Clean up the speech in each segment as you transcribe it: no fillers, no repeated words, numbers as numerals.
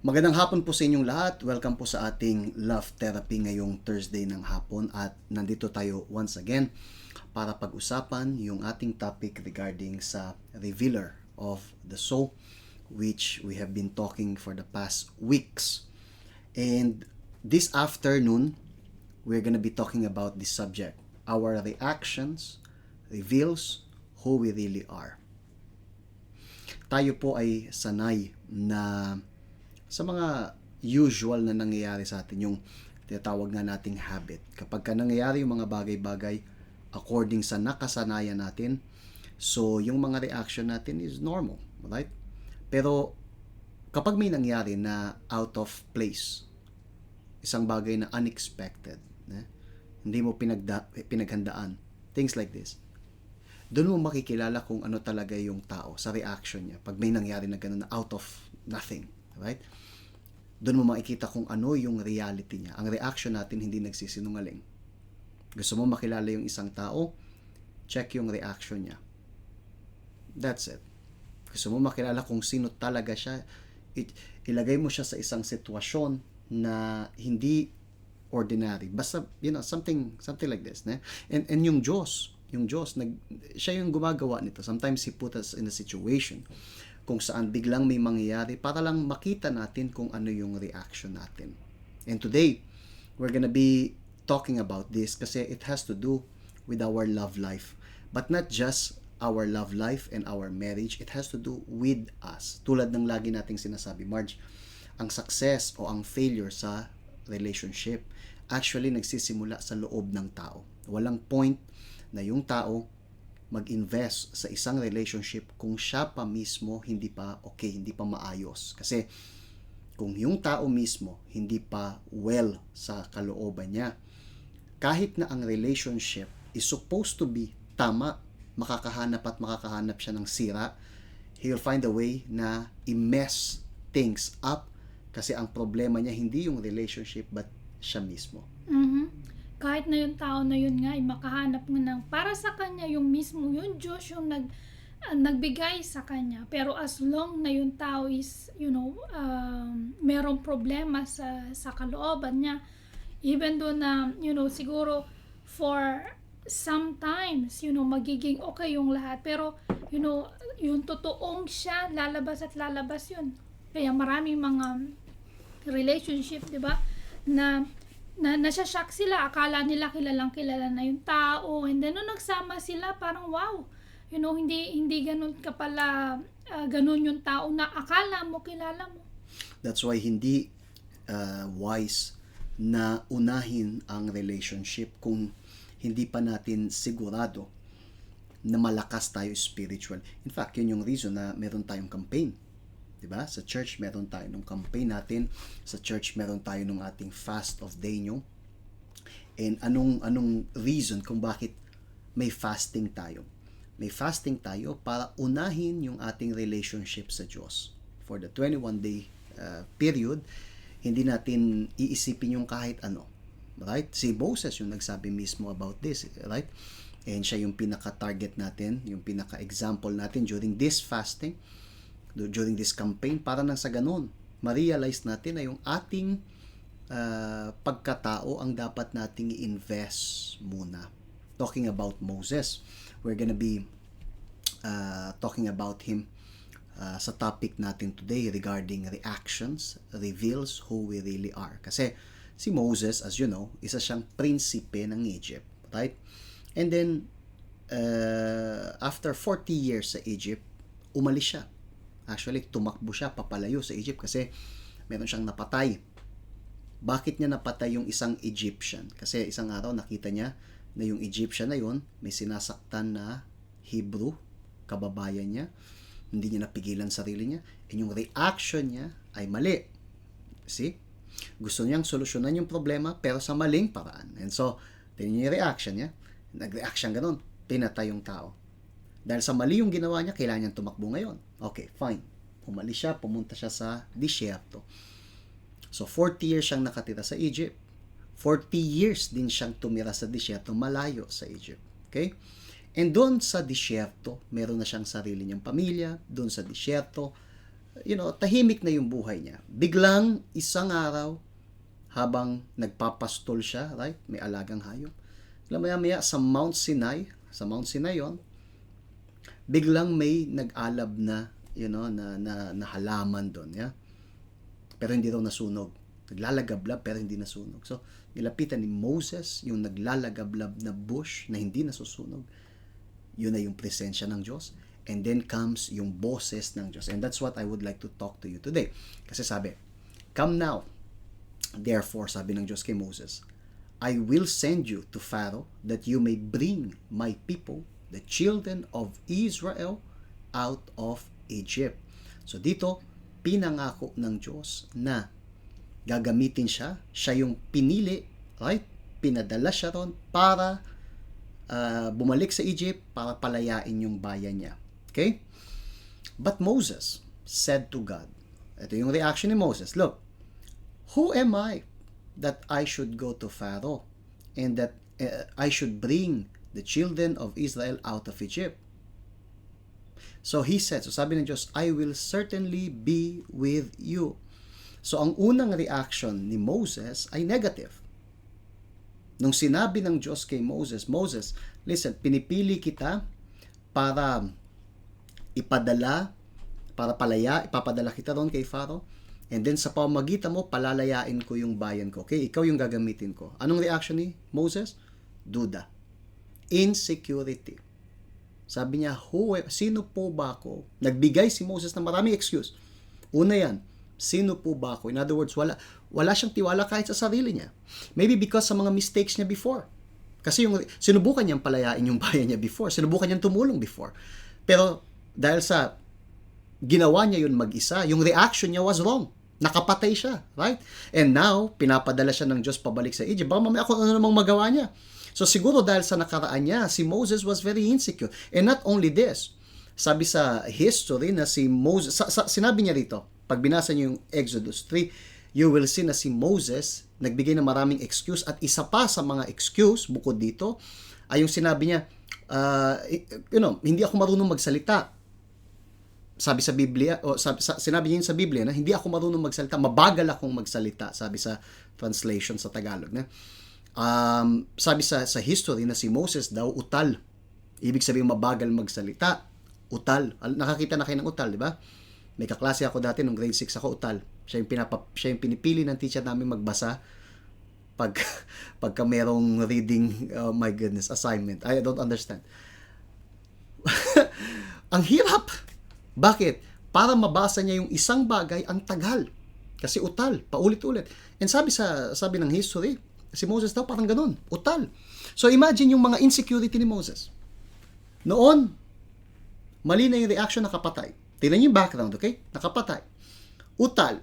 Magandang hapon po sa inyong lahat. Welcome po sa ating Love Therapy ngayong Thursday ng hapon at nandito tayo once again para pag-usapan yung ating topic regarding sa Revealer of the Soul, which we have been talking for the past weeks. And this afternoon, we're gonna be talking about this subject. Our reactions reveals who we really are. Tayo po ay sanay na sa mga usual na nangyayari sa atin, yung tinatawag nga nating habit. Kapag ka nangyayari yung mga bagay-bagay according sa nakasanayan natin, so yung mga reaction natin is normal, right? Pero kapag may nangyari na out of place, isang bagay na unexpected, hindi mo pinaghandaan, things like this, doon mo makikilala kung ano talaga yung tao sa reaction niya pag may nangyari na gano'n na out of nothing, right? Doon mo makikita kung ano yung reality niya. Ang reaction natin hindi nagsisinungaling. Gusto mo makilala yung isang tao, check yung reaction niya. That's it. Gusto mo makilala kung sino talaga siya, ilagay mo siya sa isang sitwasyon na hindi ordinary. Basta, something like this. And yung Diyos, siya yung gumagawa nito. Sometimes He put us in a situation kung saan biglang may mangyayari para lang makita natin kung ano yung reaction natin. And today, we're gonna be talking about this kasi it has to do with our love life. But not just our love life and our marriage, it has to do with us. Tulad ng lagi nating sinasabi, Marge, ang success o ang failure sa relationship actually nagsisimula sa loob ng tao. Walang point na yung tao mag-invest sa isang relationship kung siya pa mismo hindi pa okay, hindi pa maayos. Kasi kung yung tao mismo hindi pa well sa kalooban niya, kahit na ang relationship is supposed to be tama, makakahanap siya ng sira, he'll find a way na i-mess things up kasi ang problema niya hindi yung relationship but siya mismo. Kahit na yung tao na yun nga ay makahanap nga ng para sa kanya yung mismo yung Diyos yung nagbigay sa kanya, pero as long na yung tao is merong problema sa kalooban niya, even though na siguro for sometimes magiging okay yung lahat, pero yung totoong siya lalabas at lalabas yun. Kaya maraming mga relationship, di ba, na nasya-shock sila, akala nila kilala na yung tao, and then nung nagsama sila parang wow, hindi ganun ka pala, ganun yung tao na akala mo kilala mo. That's why hindi wise na unahin ang relationship kung hindi pa natin sigurado na malakas tayo spiritual. In fact, yun yung reason na meron tayong campaign. Diba? Sa church, meron tayo nung campaign natin. Sa church, meron tayo nung ating fast of Daniel. And anong reason kung bakit may fasting tayo? May fasting tayo para unahin yung ating relationship sa Diyos. For the 21-day period, hindi natin iisipin yung kahit ano. Right? Si Moses yung nagsabi mismo about this. Right? And siya yung pinaka-target natin, yung pinaka-example natin during this fasting, during this campaign, para nang sa ganun, ma-realize natin na yung ating pagkatao ang dapat nating i-invest muna. Talking about Moses, we're gonna be talking about him sa topic natin today regarding reactions reveals who we really are. Kasi si Moses, as you know, isa siyang prinsipe ng Egypt, right? And then, after 40 years sa Egypt, umalis siya. Actually, tumakbo siya papalayo sa Egypt kasi meron siyang napatay. Bakit niya napatay yung isang Egyptian? Kasi isang araw nakita niya na yung Egyptian na yun may sinasaktan na Hebrew, kababayan niya. Hindi niya napigilan sarili niya. And yung reaction niya ay mali. See? Gusto niyang solusyonan yung problema pero sa maling paraan. And so, tingnan niyo yung reaction niya. Nag-react siyang ganun. Pinatay yung tao. Dahil sa mali yung ginawa niya, kailangan niyang tumakbo ngayon. Okay, fine. Umalis siya, pumunta siya sa disyerto. So, 40 years siyang nakatira sa Egypt. 40 years din siyang tumira sa disyerto, malayo sa Egypt. Okay? And doon sa disyerto, meron na siyang sarili niyang pamilya. Doon sa disyerto, tahimik na yung buhay niya. Biglang isang araw, habang nagpapastol siya, right? May alagang hayop. Maya-maya sa Mount Sinai yon, biglang may nag-alab na, na halaman doon, yeah? Pero hindi daw nasunog. Naglalagablab pero hindi nasunog. So, nilapitan ni Moses yung naglalagablab na bush na hindi nasusunog. Yun na yung presensya ng Diyos. And then comes yung boses ng Diyos. And that's what I would like to talk to you today. Kasi sabi, "Come now, therefore," sabi ng Diyos kay Moses, "I will send you to Pharaoh that you may bring my people, the children of Israel, out of Egypt." So dito, pinangako ng Diyos na gagamitin siya. Siya yung pinili, right? Pinadala siya ron para bumalik sa Egypt para palayain yung bayan niya. Okay? But Moses said to God, ito yung reaction ni Moses, "Look, who am I that I should go to Pharaoh and that I should bring the children of Israel out of Egypt?" So he said, so sabi ng Diyos, "I will certainly be with you." So ang unang reaction ni Moses ay negative. Nung sinabi ng Diyos kay Moses, "Moses, listen, pinipili kita para ipapadala kita doon kay Pharaoh. And then sa pamamagitan mo, palalayain ko yung bayan ko. Okay? Ikaw yung gagamitin ko." Anong reaction ni Moses? Duda. Insecurity. Sabi niya, sino po ba ako? Nagbigay si Moses ng maraming excuse. Una yan, sino po ba ako? In other words, wala siyang tiwala kahit sa sarili niya. Maybe because sa mga mistakes niya before. Kasi sinubukan niyang palayain yung bayan niya before. Sinubukan niyang tumulong before. Pero dahil sa ginawa niya yun mag-isa, yung reaction niya was wrong. Nakapatay siya, right? And now, pinapadala siya ng Diyos pabalik sa Egypt. Baka mamaya ako ano namang magawa niya. So siguro dahil sa nakaraan niya, si Moses was very insecure. And not only this, sabi sa history na si Moses, sinabi niya rito, pag binasa niyo yung Exodus 3, you will see na si Moses nagbigay ng maraming excuse, at isa pa sa mga excuse bukod dito ay yung sinabi niya, hindi ako marunong magsalita. Sabi sa Biblia, sinabi niya sa Biblia na hindi ako marunong magsalita, mabagal akong magsalita, sabi sa translation sa Tagalog. Sabi sa history na si Moses daw utal. Ibig sabihin mabagal magsalita, utal. Nakakita na kayo ng utal, di ba? May kaklase ako dati nung grade 6 ako, utal. Siya yung pinipili ng teacher namin magbasa pagka merong reading, my goodness, assignment. I don't understand. Ang hirap. Bakit? Para mabasa niya yung isang bagay, ang tagal. Kasi utal, paulit-ulit. And sabi ng history, si Moses daw parang ganun, utal. So imagine yung mga insecurity ni Moses. Noon, mali na yung reaction, nakapatay. Tingnan niyo yung background, okay? Nakapatay. Utal.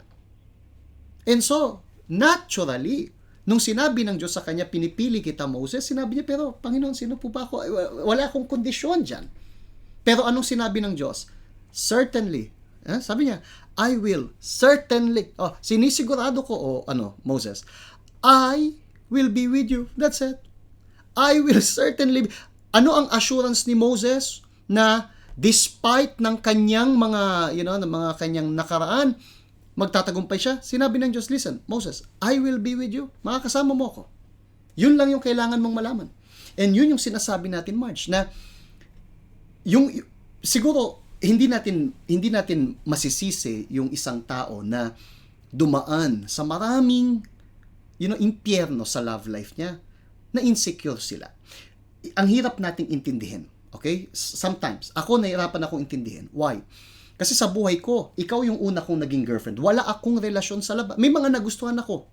And so, naturally, nung sinabi ng Diyos sa kanya, pinipili kita, Moses, sinabi niya, pero Panginoon, sino po ba ako? Wala akong kondisyon dyan. Pero anong sinabi ng Diyos? Certainly. Sabi niya, I will certainly. Sinisigurado ko, Moses, I will be with you. That's it. I will certainly be. Ano ang assurance ni Moses na despite ng kanyang mga, ng mga kanyang nakaraan, magtatagumpay siya? Sinabi ng Diyos, listen, Moses, I will be with you. Makakasama mo ako. Yun lang yung kailangan mong malaman. And yun yung sinasabi natin, Marge, na siguro hindi natin masisisi yung isang tao na dumaan sa maraming impyerno sa love life niya, na insecure sila. Ang hirap nating intindihin. Okay? Sometimes, ako nahirapan akong intindihin. Why? Kasi sa buhay ko, ikaw yung una kong naging girlfriend. Wala akong relasyon sa labas. May mga nagustuhan ako.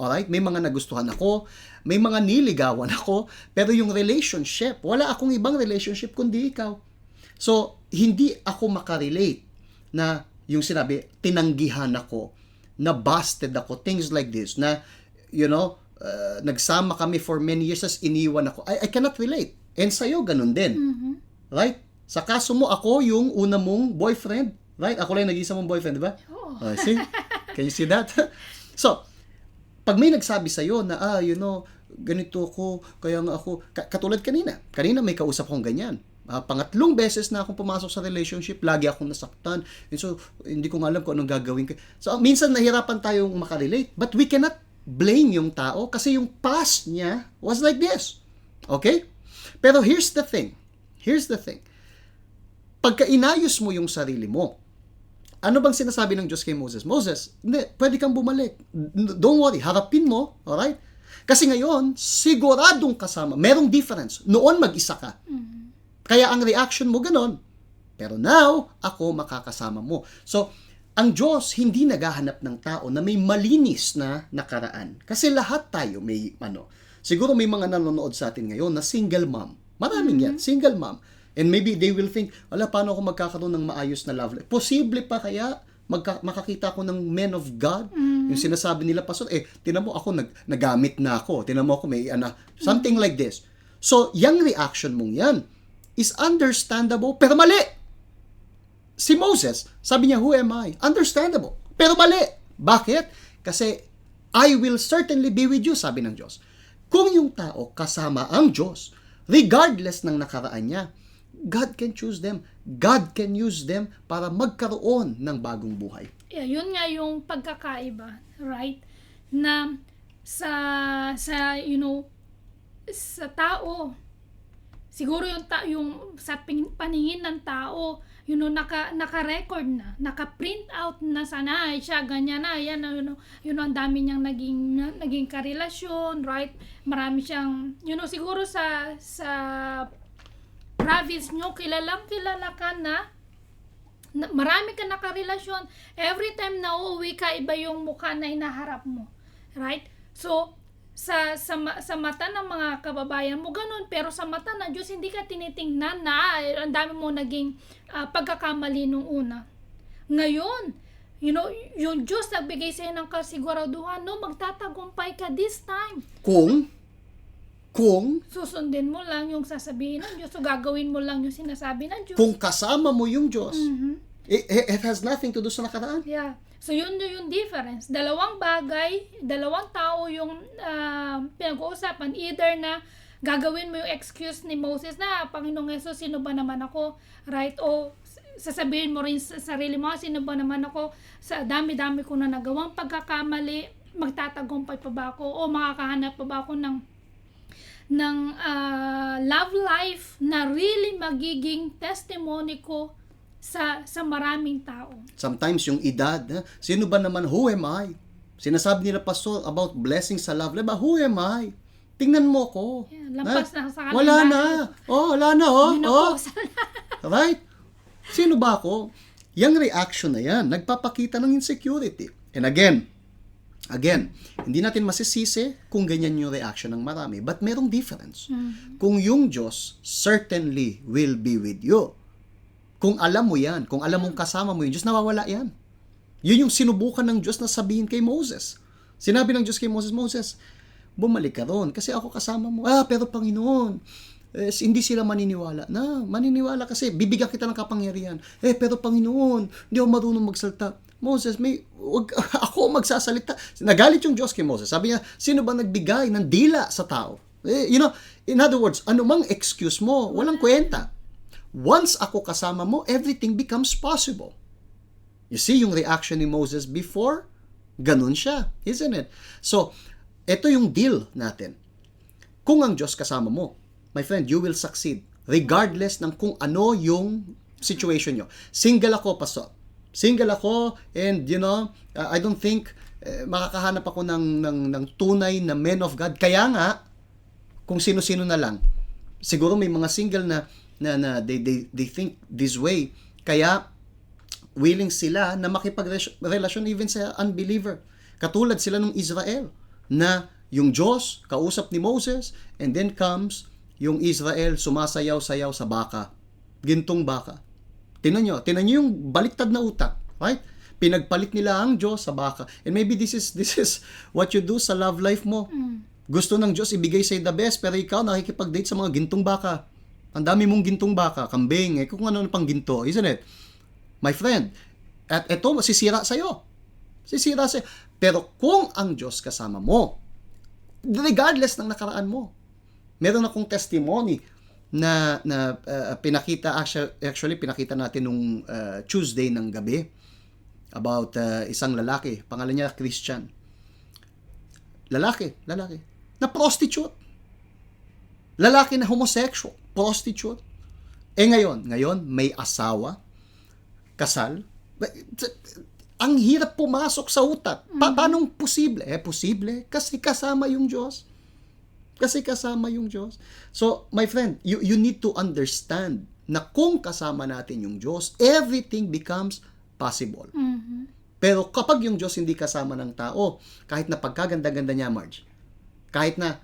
Alright? May mga nagustuhan ako. May mga niligawan ako. Pero yung relationship, wala akong ibang relationship kundi ikaw. So, hindi ako makarelate na yung sinabi, tinanggihan ako, na busted ako, things like this, na, nagsama kami for many years, as iniwan ako. I cannot relate. And sa'yo, ganun din. Mm-hmm. Right? Sa kaso mo, ako yung una mong boyfriend. Right? Ako lang nag-isa mong boyfriend, di ba? Oh. See? Can you see that? So, pag may nagsabi sa'yo na, ganito ako, kaya nga ako, katulad kanina. Kanina may kausap kong ganyan. Pangatlong beses na akong pumasok sa relationship, lagi akong nasaktan. And so, hindi ko alam kung anong gagawin ko. So, minsan nahirapan tayong makarelate, but we cannot blame yung tao kasi yung past niya was like this. Okay? Pero here's the thing. Pagka inayos mo yung sarili mo, ano bang sinasabi ng Diyos kay Moses? Moses, hindi, pwede kang bumalik. Don't worry, harapin mo, alright? Kasi ngayon, siguradong kasama. Merong difference. Noon mag-isa ka. Kaya ang reaction mo ganon. Pero now, ako makakasama mo. So, ang Diyos hindi naghahanap ng tao na may malinis na nakaraan. Kasi lahat tayo may siguro may mga nanonood sa atin ngayon na single mom. Maraming yan, single mom. And maybe they will think, paano ako magkakaroon ng maayos na love life? Posible pa kaya makakita ako ng men of God? Yung sinasabi nila, Pastor, tinan mo ako, nagamit na ako. Tinan mo ako, may something like this. So, yung reaction mong yan is understandable, pero mali. Si Moses, sabi niya, who am I? Understandable, pero mali. Bakit? Kasi, I will certainly be with you, sabi ng Diyos. Kung yung tao kasama ang Diyos, regardless ng nakaraan niya, God can choose them. God can use them para magkaroon ng bagong buhay. Yeah, yun nga yung pagkakaiba, right? Na sa tao, siguro yung sa paningin ng tao, naka-record na, naka-print out na sana siya ganyan na, yan ang dami niyang naging karelasyon, right? Marami siyang siguro sa province nyo, kilala ka na marami ka nakarelasyon. Every time na uuwi ka, iba yung mukha na inaharap mo, right? So sa mata ng mga kababayan mo ganun, pero sa mata ng Diyos hindi ka tinitingnan na ang dami mo naging pagkakamali nung una. Ngayon, yung Diyos nagbigay sa'yo ng kasiguraduhan, magtatagumpay ka this time. Kung susundin mo lang yung sasabihin ng Diyos, so gagawin mo lang yung sinasabi ng Diyos. Kung kasama mo yung Diyos, it has nothing to do sa nakaraan. Yeah. So yun yung difference. Dalawang bagay, dalawang tao yung pinag-uusapan. Either na gagawin mo yung excuse ni Moses na, Panginoong Yesus, sino ba naman ako? Right? O sasabihin mo rin sa sarili mo, sino ba naman ako? Sa dami-dami ko na nagawang pagkakamali, magtatagumpay pa ba ako? O makakahanap pa ba ako ng love life na really magiging testimony ko sa maraming tao. Sometimes yung edad, sino ba naman, who am I? Sinasabi nila, Pastor, about blessing sa love life, who am I? Tingnan mo ko. Yeah, lampas na sa kalimbahan. Wala na. Right? Sino ba ako? Yung reaction na yan, nagpapakita ng insecurity. And again, hindi natin masisisi kung ganyan yung reaction ng marami. But merong difference. Kung yung Diyos certainly will be with you. Kung alam mo yan, kung alam mong kasama mo yung Diyos, nawawala yan. Yun yung sinubukan ng Diyos na sabihin kay Moses. Sinabi ng Diyos kay Moses, bumalik ka ron kasi ako kasama mo. Pero Panginoon, hindi sila maniniwala. Maniniwala kasi bibigyan kita ng kapangyarihan. Pero Panginoon, hindi ako marunong magsalita. Moses, wag ako magsasalita. Nagalit yung Diyos kay Moses. Sabi niya, sino ba nagbigay ng dila sa tao? In other words, anumang excuse mo, walang kwenta. Once ako kasama mo, everything becomes possible. You see yung reaction ni Moses before? Ganun siya, isn't it? So, ito yung deal natin. Kung ang Diyos kasama mo, my friend, you will succeed. Regardless ng kung ano yung situation nyo. Single ako, Pastor. Single ako, and I don't think makakahanap ako ng tunay na men of God. Kaya nga, kung sino-sino na lang. Siguro may mga single na they think this way. Kaya willing sila na makipagrelasyon even sa unbeliever. Katulad sila ng Israel na yung Diyos kausap ni Moses, and then comes yung Israel sumasayaw-sayaw sa baka. Gintong baka. Tingnan nyo yung baliktad na utak, right? Pinagpalit nila ang Diyos sa baka. And maybe this is what you do sa love life mo. Gusto ng Diyos ibigay sa'yo the best, pero ikaw nakikipag-date sa mga gintong baka. Ang dami mong gintong baka, kambing, kung ano pang ginto, isn't it? My friend, at ito, sisira sa'yo. Pero kung ang Diyos kasama mo, regardless ng nakaraan mo, meron akong testimony pinakita actually pinakita natin nung Tuesday ng gabi about isang lalaki, pangalan niya Christian. Lalaki na prostitute. Lalaki na homosexual, prostitute. Ngayon may asawa, kasal. Ang hirap pumasok sa utak. Paano posible? Posible kasi kasama yung Diyos. So, my friend, you need to understand na kung kasama natin yung Diyos, everything becomes possible. Pero kapag yung Diyos hindi kasama ng tao, kahit na pagkaganda-ganda niya, Marge, kahit na,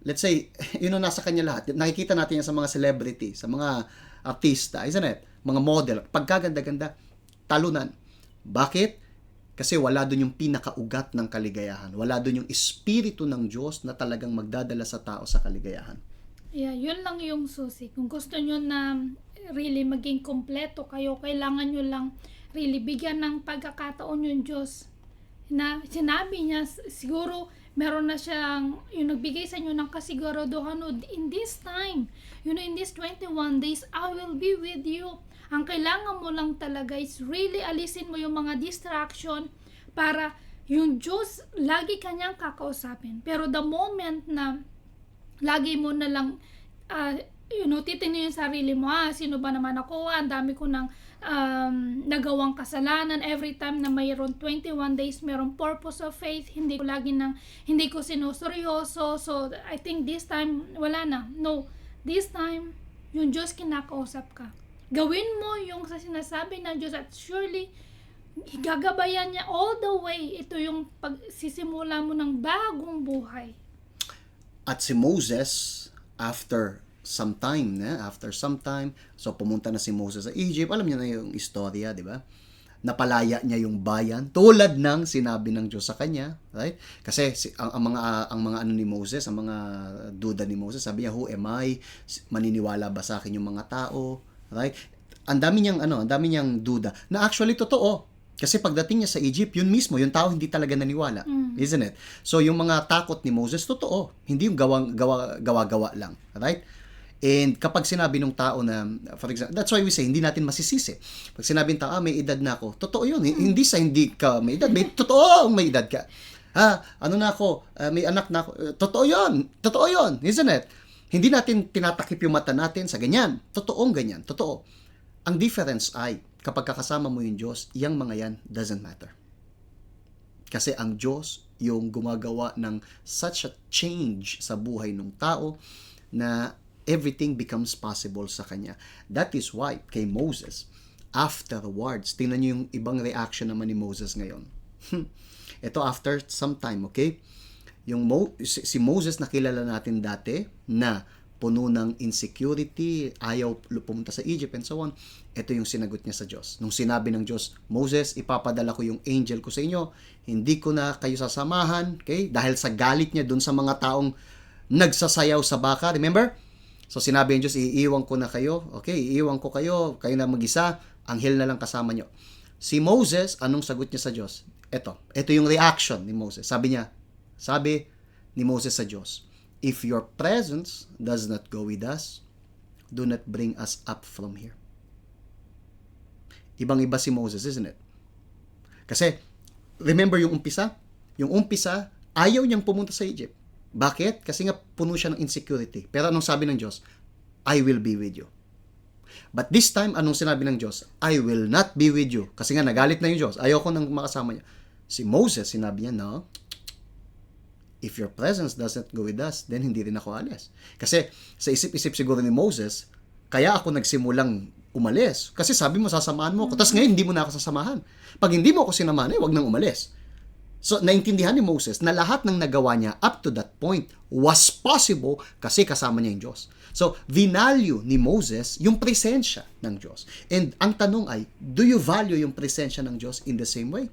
let's say, nasa kanya lahat, nakikita natin yan sa mga celebrity, sa mga artista, isn't it? Mga model, pagkaganda-ganda, talunan. Bakit? Kasi wala doon yung pinakaugat ng kaligayahan. Wala doon yung espiritu ng Diyos na talagang magdadala sa tao sa kaligayahan. Yeah, yun lang yung susi. Kung gusto nyo na really maging kompleto kayo, kailangan nyo lang really bigyan ng pagkakataon yung Diyos. Na sinabi niya, siguro meron na siyang, yung nagbigay sa inyo ng kasiguraduhan, in this time, in this 21 days, I will be with you. Ang kailangan mo lang talaga is really alisin mo yung mga distraction para yung Diyos lagi kanyang kakausapin. Pero the moment na lagi mo na lang titingnan yung sarili mo, sino ba naman ako, ang dami ko ng nagawang kasalanan, every time na mayroon 21 days, mayroon purpose of faith, hindi ko sinuseryoso, so I think this time, wala na. No, this time, yung Diyos kinakausap ka. Gawin mo yung sa sinasabi ng Diyos at surely, gagabayan niya all the way. Ito yung pagsisimula mo ng bagong buhay. At si Moses, after some time, so pumunta na si Moses sa Egypt, alam niyo na yung istorya, di ba? Napalaya niya yung bayan, tulad ng sinabi ng Diyos sa kanya, right? Kasi ang mga ano ni Moses, ang mga duda ni Moses, sabi niya, who am I? Maniniwala ba sa akin yung mga tao? Right? Ang dami niyang duda. Na actually totoo. Kasi pagdating niya sa Egypt, yun mismo, yung tao hindi talaga naniwala. Isn't it? So yung mga takot ni Moses, totoo. Hindi yung gawa-gawa lang. Right? And kapag sinabi ng tao na, for example, that's why we say, hindi natin masisisi. Pag sinabi ng tao, may edad na ako. Totoo yun. Hindi sa hindi ka may edad. Totoo may edad ka. May anak na ako. Totoo yun. Isn't it? Hindi natin tinatakip yung mata natin sa ganyan. Totoong ganyan. Totoo. Ang difference ay, kapag kakasama mo yung Diyos, yung mga yan doesn't matter. Kasi ang Diyos yung gumagawa ng such a change sa buhay ng tao na everything becomes possible sa Kanya. That is why, kay Moses, afterwards, tingnan niyo yung ibang reaction naman ni Moses ngayon. Ito after some time, okay? Si Moses nakilala natin dati na puno ng insecurity, ayaw pumunta sa Egypt and so on. Ito yung sinagot niya sa Diyos. Nung sinabi ng Diyos, Moses, ipapadala ko yung angel ko sa inyo, hindi ko na kayo sasamahan, okay? Dahil sa galit niya dun sa mga taong nagsasayaw sa baka, remember? So sinabi ng Diyos, iiwan ko na kayo, okay? Iiwan ko kayo na mag-isa, anghel na lang kasama niyo. Si Moses, anong sagot niya sa Diyos? Ito yung reaction ni Moses. Sabi ni Moses sa Diyos, if your presence does not go with us, do not bring us up from here. Ibang-iba si Moses, isn't it? Kasi, remember yung umpisa? Yung umpisa, ayaw niyang pumunta sa Egypt. Bakit? Kasi nga puno siya ng insecurity. Pero anong sabi ng Diyos? I will be with you. But this time, anong sinabi ng Diyos? I will not be with you. Kasi nga nagalit na yung Diyos. Ayaw ko nang makasama niya. Si Moses, sinabi niya, no, if your presence doesn't go with us, then hindi rin ako alis. Kasi sa isip-isip siguro ni Moses, kaya ako nagsimulang umalis. Kasi sabi mo, sasamahan mo ako. Tapos ngayon, hindi mo na ako sasamahan. Pag hindi mo ako sinamahan, wag nang umalis. So, naintindihan ni Moses na lahat ng nagawa niya up to that point was possible kasi kasama niya yung Diyos. So, vinalue ni Moses yung presensya ng Diyos. And ang tanong ay, do you value yung presensya ng Diyos in the same way?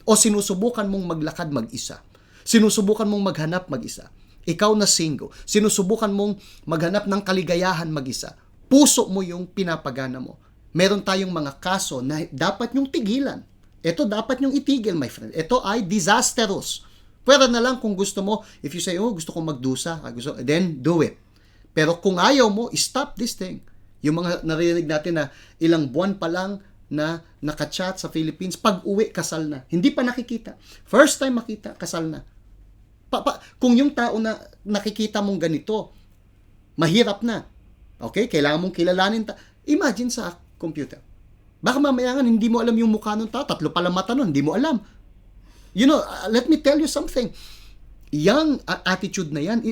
O sinusubukan mong maglakad mag-isa? Sinusubukan mong maghanap mag-isa. Ikaw na single, sinusubukan mong maghanap ng kaligayahan mag-isa. Puso mo yung pinapagana mo. Meron tayong mga kaso na dapat nyong tigilan. Ito dapat nyong itigil, my friend. Ito ay disastrous. Pwera na lang kung gusto mo, if you say, gusto kong magdusa, then do it. Pero kung ayaw mo, stop this thing. Yung mga narinig natin na ilang buwan pa lang na nakachat sa Philippines, pag uwi, kasal na. Hindi pa nakikita. First time makita, kasal na. Kung yung tao na nakikita mong ganito, mahirap na. Okay? Kailangan mong kilalanin. Imagine sa computer. Baka mamaya nga, hindi mo alam yung mukha ng tao. 3 pala mata nun, hindi mo alam. You know, let me tell you something. Yang attitude na yan,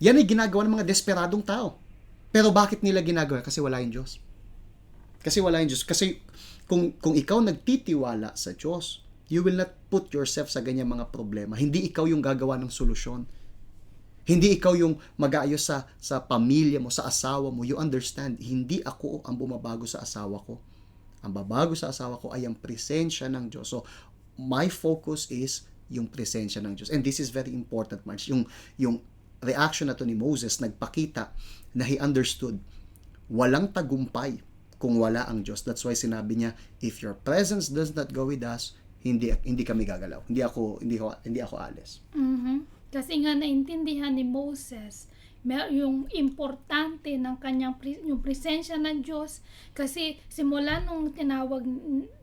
yan ay ginagawa ng mga desperadong tao. Pero bakit nila ginagawa? Kasi wala yung Diyos. Kasi wala yung Diyos. Kasi kung ikaw nagtitiwala sa Diyos, you will not put yourself sa ganyang mga problema. Hindi ikaw yung gagawa ng solusyon. Hindi ikaw yung mag-aayos sa pamilya mo, sa asawa mo. You understand, hindi ako ang bumabago sa asawa ko. Ang babago sa asawa ko ay ang presensya ng Diyos. So, my focus is yung presensya ng Diyos. And this is very important, Marge. Yung reaction na to ni Moses, nagpakita na he understood, walang tagumpay kung wala ang Diyos. That's why sinabi niya, if your presence does not go with us, hindi kami gagalaw. Hindi ako alis. Kasi nga naintindihan ni Moses yung importante ng kanyang yung presensya ng Diyos, kasi simula nung tinawag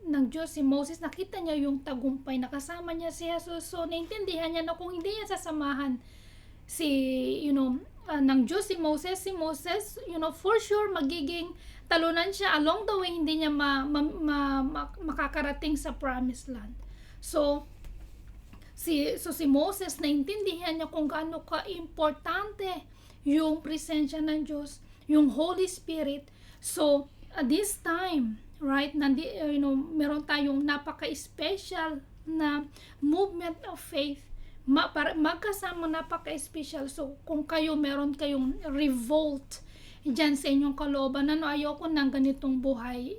ng Diyos si Moses, nakita niya yung tagumpay, nakasama niya si Jesus. So naintindihan niya na kung hindi niya sasamahan ng Diyos si Moses, for sure magiging talunan siya along the way, hindi niya makakarating sa promised land. So si Moses, naintindihan niya kung gaano ka-importante yung presensya ng Diyos, yung Holy Spirit. So at this time, right, meron tayong napaka-special na movement of faith. Magkasama, napaka-special. So kung meron kayong revolt dyan sa inyong kalooban, ayoko ng ganitong buhay,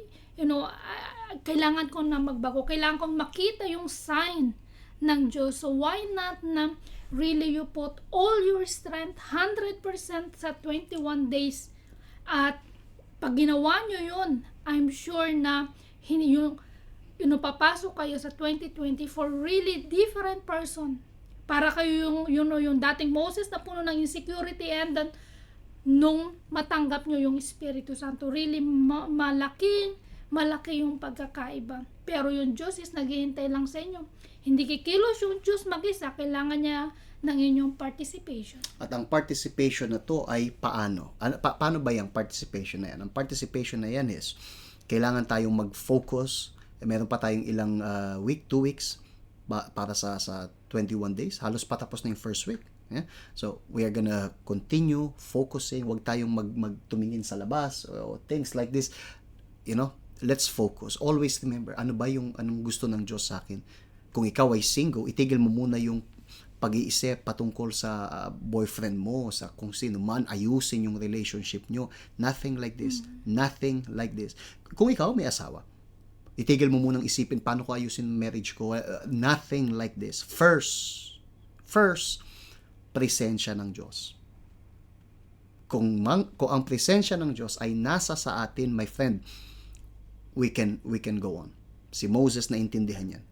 kailangan ko na magbago, kailangan kong makita yung sign ng Diyos. So why not na really you put all your strength 100% sa 21 days, at pag ginawa nyo yun, I'm sure na papasok kayo sa 2024 really different person. Para kayo yung dating Moses na puno ng insecurity, and then nung matanggap nyo yung Espiritu Santo, really malaki yung pagkakaiba. Pero yung Diyos is naghihintay lang sa inyo. Hindi kikilos yung Diyos mag-isa, kailangan niya ng inyong participation. At ang participation na to ay paano? Paano ba yung participation na yan? Ang participation na yan is, kailangan tayong mag-focus. Meron pa tayong ilang 2 weeks para sa 21 days. Halos patapos na yung first week. Yeah? So, we are gonna continue focusing. Huwag tayong magtumingin sa labas or things like this. Let's focus. Always remember, anong gusto ng Diyos sa akin? Kung ikaw ay single, itigil mo muna yung pag-iisip patungkol sa boyfriend mo, sa kung sino man, ayusin yung relationship nyo. Nothing like this. Nothing like this. Kung ikaw may asawa, itigil mo munang isipin paano ko ayusin marriage ko. Nothing like this. First, presensya ng Diyos. Kung ang presensya ng Diyos ay nasa sa atin, my friend, we can go on. Si Moses naintindihan yan.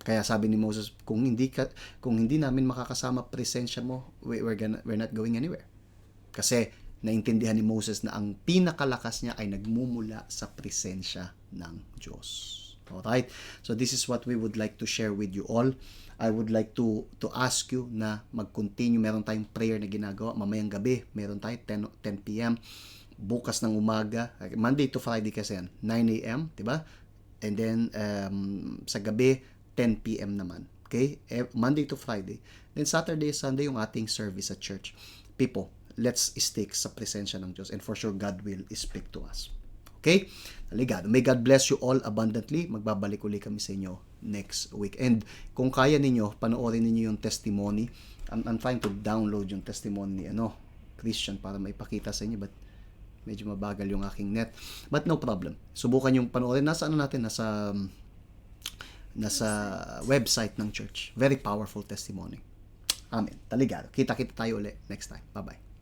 Kaya sabi ni Moses, kung hindi namin makakasama presensya mo, we're not going anywhere. Kasi naintindihan ni Moses na ang pinakalakas niya ay nagmumula sa presensya ng Diyos. Alright? So this is what we would like to share with you all. I would like to ask you na mag-continue. Meron tayong prayer na ginagawa. Mamayang gabi, meron tayo 10 p.m. Bukas ng umaga, Monday to Friday kasi yan, 9 a.m., diba? And then, sa gabi, 10 p.m. naman. Okay? Monday to Friday. Then Saturday, Sunday, yung ating service at church. People, let's stick sa presensya ng Diyos, and for sure, God will speak to us. Okay? Aligado. May God bless you all abundantly. Magbabalik uli kami sa inyo next week. And kung kaya ninyo, panoorin ninyo yung testimony. I'm trying to download yung testimony ni Christian para maipakita sa inyo, but medyo mabagal yung aking net. But no problem. Subukan yung panoorin. Nasa website ng church. Very powerful testimony. Amen. Taligado. Kita-kita tayo ulit next time. Bye-bye.